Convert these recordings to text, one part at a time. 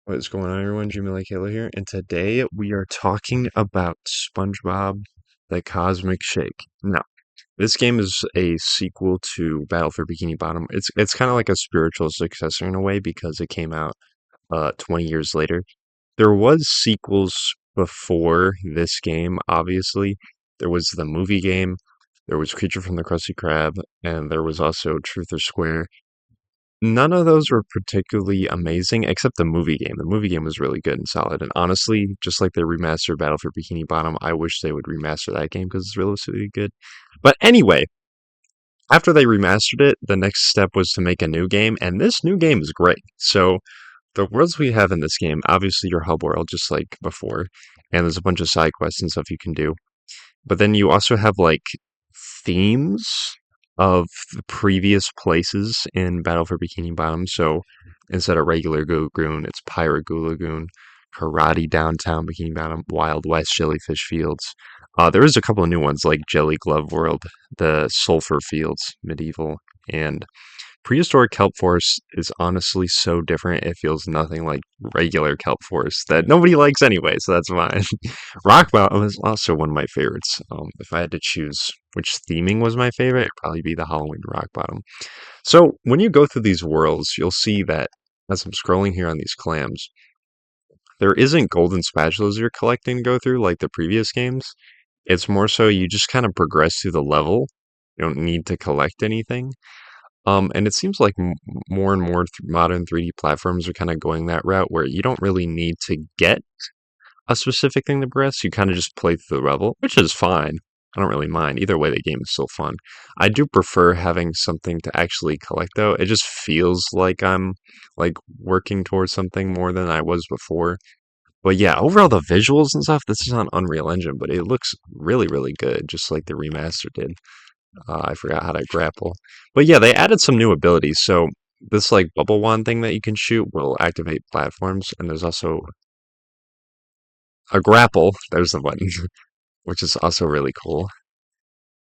What is going on, everyone? Jimmy Lake Halo here, and today we are talking about SpongeBob the Cosmic Shake. Now, this game is a sequel to Battle for Bikini Bottom. It's kind of like a spiritual successor in a way because it came out 20 years later. There was sequels before this game, obviously. There was the movie game, there was Creature from the Krusty Krab, and there was also Truth or Square. None of those were particularly amazing, except the movie game. The movie game was really good and solid. And honestly, just like they remastered Battle for Bikini Bottom, I wish they would remaster that game because it's really good. But anyway, after they remastered it, the next step was to make a new game, and this new game is great. So the worlds we have in this game, obviously your hub world, just like before, and there's a bunch of side quests and stuff you can do. But then you also have like themes of the previous places in Battle for Bikini Bottom. So instead of regular Goo Lagoon, it's Pirate Goo Lagoon, Karate Downtown Bikini Bottom, Wild West Jellyfish Fields. There is a couple of new ones like Jelly Glove World, the Sulphur Fields, Medieval, and Prehistoric Kelp Forest is honestly so different. It feels nothing like regular Kelp Forest that nobody likes anyway, so that's fine. Rock Bottom is also one of my favorites. If I had to choose which theming was my favorite, it'd probably be the Halloween Rock Bottom. So when you go through these worlds, you'll see that as I'm scrolling here on these clams, there isn't golden spatulas you're collecting to go through like the previous games. It's more so you just kind of progress through the level. You don't need to collect anything. And it seems like more and more modern 3D platforms are kind of going that route where you don't really need to get a specific thing to progress. You kind of just play through the level, which is fine. I don't really mind. Either way, the game is still fun. I do prefer having something to actually collect, though. It just feels like I'm like working towards something more than I was before. But yeah, overall the visuals and stuff, this is on Unreal Engine, but it looks really good, just like the remaster did. I forgot how to grapple. But yeah, they added some new abilities. So this like bubble wand thing that you can shoot will activate platforms, and there's also a grapple. There's the button, which is also really cool.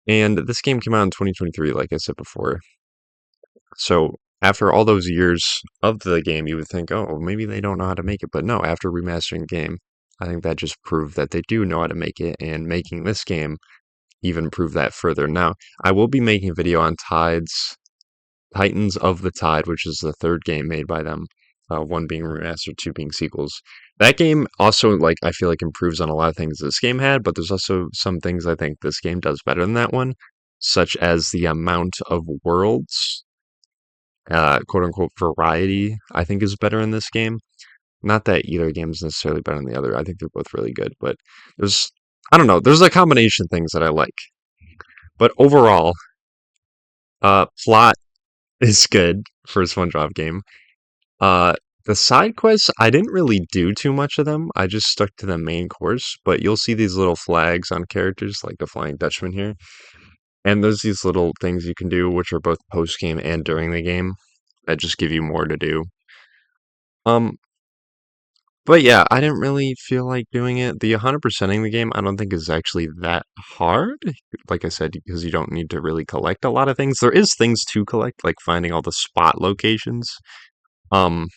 And this game came out in 2023, like I said before. So after all those years of the game, you would think, oh, maybe they don't know how to make it. But no, after remastering the game, I think that just proved that they do know how to make it, and making this game even prove that further. Now, I will be making a video on Titans of the Tide, which is the third game made by them. One being remastered, two being sequels. That game also, like, I feel like improves on a lot of things this game had, but there's also some things I think this game does better than that one, such as the amount of worlds, quote unquote variety, I think is better in this game. Not that either game is necessarily better than the other. I think they're both really good, but I don't know, there's a combination of things that I like. But overall, plot is good for a SpongeBob game. Uh, the side quests, I didn't really do too much of them. I just stuck to the main course, but you'll see these little flags on characters, like the Flying Dutchman here. And there's these little things you can do, which are both post-game and during the game, that just give you more to do. Um, but yeah, I didn't really feel like doing it. The 100%ing the game, I don't think is actually that hard. Like I said, because you don't need to really collect a lot of things. There is things to collect, like finding all the spot locations. Um,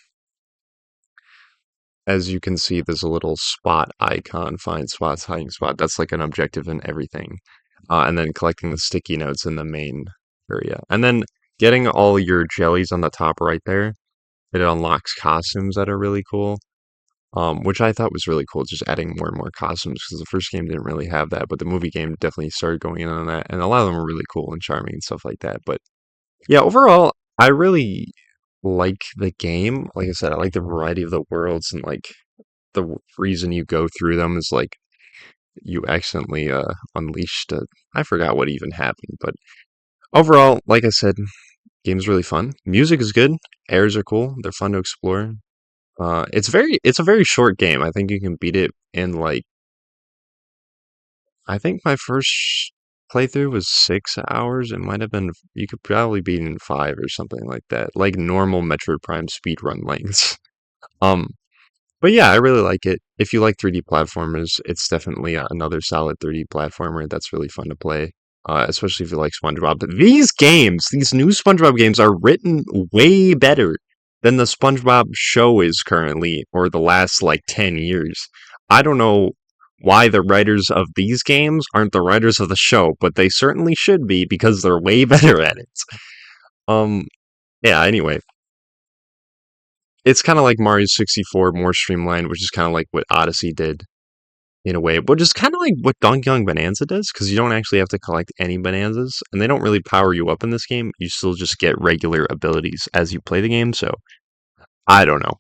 as you can see, there's a little spot icon, find spots, hiding spot. That's like an objective in everything. And then collecting the sticky notes in the main area. And then getting all your jellies on the top right there. It unlocks costumes that are really cool. Which I thought was really cool, just adding more and more costumes, because the first game didn't really have that, but the movie game definitely started going in on that, and a lot of them are really cool and charming and stuff like that. But yeah, overall, I really like the game. Like I said, I like the variety of the worlds, and like reason you go through them is like you accidentally unleashed I forgot what even happened, but overall, like I said, game's really fun. Music is good. Airs are cool. They're fun to explore. It's a very short game. I think you can beat it in like, I think my first playthrough was 6 hours. It might have been, you could probably beat it in 5 or something like that, like normal Metroid Prime speedrun lengths. Um, but yeah, I really like it. If you like 3D platformers, it's definitely another solid 3D platformer that's really fun to play. Especially if you like SpongeBob. But these games, these new SpongeBob games are written way better than the SpongeBob show is currently, or the last like 10 years. I don't know why the writers of these games aren't the writers of the show, but they certainly should be because they're way better at it. Um, yeah, anyway, it's kind of like Mario 64 more streamlined, which is kind of like what Odyssey did in a way, but just kind of like what Donkey Kong Bonanza does, because you don't actually have to collect any bonanzas, and they don't really power you up in this game. You still just get regular abilities as you play the game, so I don't know.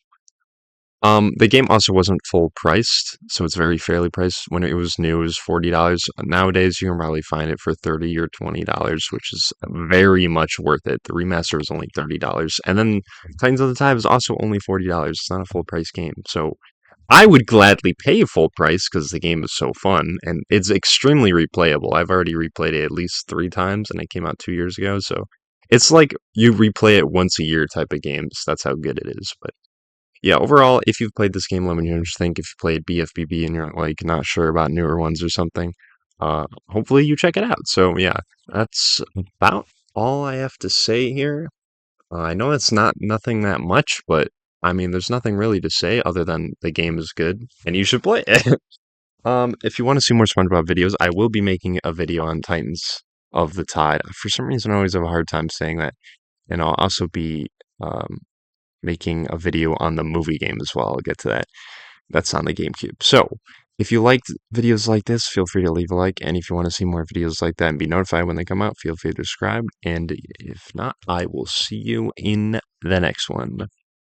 The game also wasn't full priced, so it's very fairly priced. When it was new, it was $40. Nowadays, you can probably find it for $30 or $20, which is very much worth it. The remaster was only $30, and then Titans of the Tide was also only $40. It's not a full price game, so I would gladly pay full price because the game is so fun and it's extremely replayable. I've already replayed it at least 3 times, and it came out 2 years ago, so it's like you replay it once a year type of games. That's how good it is, but yeah, overall, if you've played this game, let me know what you think. If you played BFBB and you're like not sure about newer ones or something, hopefully you check it out. So yeah, that's about all I have to say here. I know it's not nothing that much, but I mean, there's nothing really to say other than the game is good and you should play it. If you want to see more SpongeBob videos, I will be making a video on Titans of the Tide. For some reason, I always have a hard time saying that, and I'll also be um, making a video on the movie game as well. I'll get to that. That's on the GameCube. So, if you liked videos like this, feel free to leave a like. And if you want to see more videos like that and be notified when they come out, feel free to subscribe. And if not, I will see you in the next one.